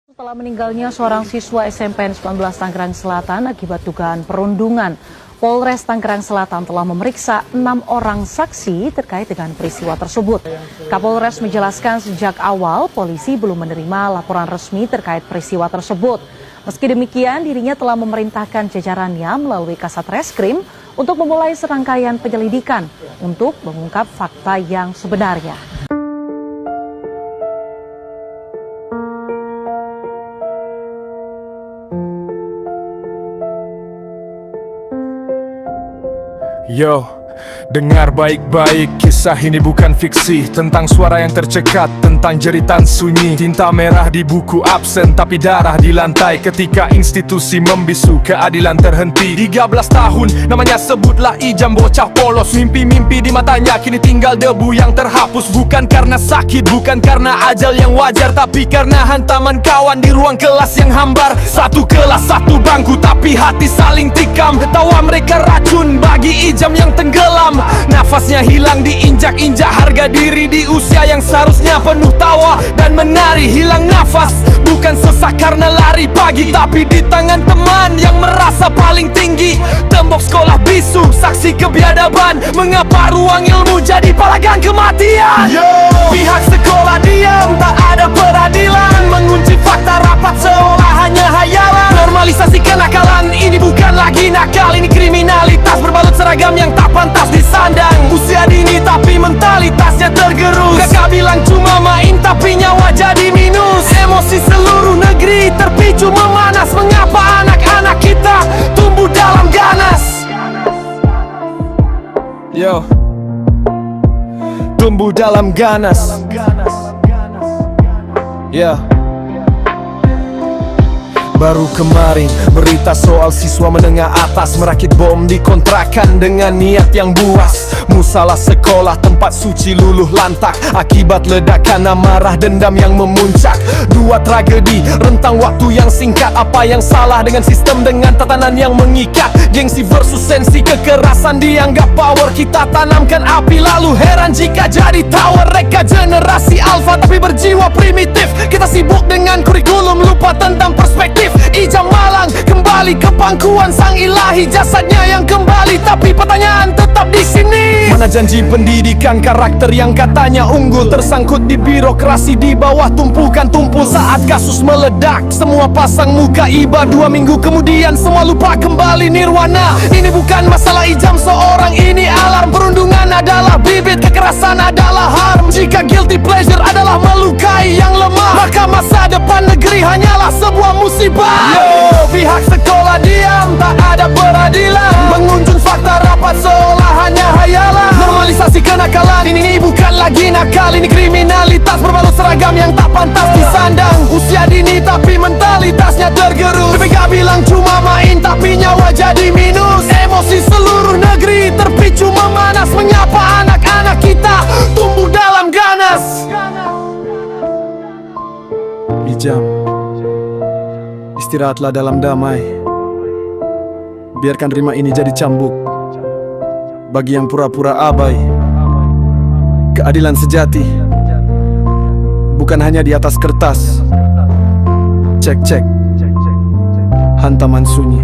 Setelah meninggalnya seorang siswa SMPN 19 Tangerang Selatan akibat dugaan perundungan, Polres Tangerang Selatan telah memeriksa 6 orang saksi terkait dengan peristiwa tersebut. Kapolres menjelaskan sejak awal polisi belum menerima laporan resmi terkait peristiwa tersebut. Meski demikian, dirinya telah memerintahkan jajarannya melalui Kasat Reskrim untuk memulai serangkaian penyelidikan untuk mengungkap fakta yang sebenarnya. Yo, dengar baik-baik, kisah ini bukan fiksi. Tentang suara yang tercekat, tentang jeritan sunyi. Tinta merah di buku absen, tapi darah di lantai. Ketika institusi membisu, keadilan terhenti. 13 tahun, namanya sebutlah Ijam, bocah polos. Mimpi-mimpi di matanya, kini tinggal debu yang terhapus. Bukan karena sakit, bukan karena ajal yang wajar, tapi karena hantaman kawan di ruang kelas yang hambar. Satu kelas, satu bangku, tapi hati saling tikam. Tawa mereka racun bagi Ijam yang tenggelam. Nafasnya hilang diinjak-injak, harga diri di usia yang seharusnya penuh tawa dan menari. Hilang nafas, bukan sesak karena lari pagi, tapi di tangan teman yang merasa paling tinggi. Tembok sekolah bisu, saksi kebiadaban. Mengapa ruang ilmu jadi palagan kematian? Pihak sekolah diam, tak ada peradilan. Mengunci fakta rapat seolah hanya hayalan. Normalisasi kenakalan, ini bukan lagi nakal. Ini kriminalitas berbalut seragam yang tak pantas disandang. Usia dini tapi mentalitasnya tergerus. Kakak bilang cuma main tapi nyawa jadi minus. Emosi seluruh negeri terpicu memanas. Mengapa anak-anak kita tumbuh dalam ganas? Yo, tumbuh dalam ganas. Yeah. Baru kemarin berita soal siswa menengah atas merakit bom di kontrakan dengan niat yang buas. Musalah sekolah, tempat suci luluh lantak akibat ledakan amarah dendam yang memuncak. Dua tragedi, rentang waktu yang singkat. Apa yang salah dengan sistem, dengan tatanan yang mengikat? Gengsi versus sensi, kekerasan dianggap power. Kita tanamkan api lalu heran jika jadi tower. Reka generasi alfa tapi berjiwa primitif. Kita sibuk dengan kurikulum, lupa tentang perspektif. Ijam Malang kembali ke pangkuan sang ilahi. Jasadnya yang kembali, tapi pertanyaan tetap di sini. Mana janji pendidikan karakter yang katanya unggul? Tersangkut di birokrasi di bawah tumpukan tumpul. Saat kasus meledak, semua pasang muka iba. 2 minggu kemudian semua lupa kembali nirwana. Ini bukan masalah Ijam seorang, ini alarm. Perundungan adalah bibit, kekerasan adalah harm. Jika guilty pleasure adalah melukai yang lemah, maka masa depan negeri hanyalah sebuah musibah. Yo, pihak sekolah diam, tak ada peradilan. Mengunjung fakta rapat seolah hanya hayalan. Normalisasi kenakalan, ini bukan lagi nakal. Ini kriminalitas berbalut seragam yang tak pantas disandang. Usia dini tapi mentalitasnya tergerus. BPK bilang cuma main tapi nyawa jadi minus. Emosi seluruh negeri terpicu memanas. Mengapa anak-anak kita tumbuh dalam ganas? Ijam, istirahatlah dalam damai. Biarkan rima ini jadi cambuk bagi yang pura-pura abai. Keadilan sejati bukan hanya di atas kertas. Cek, cek, hantaman sunyi.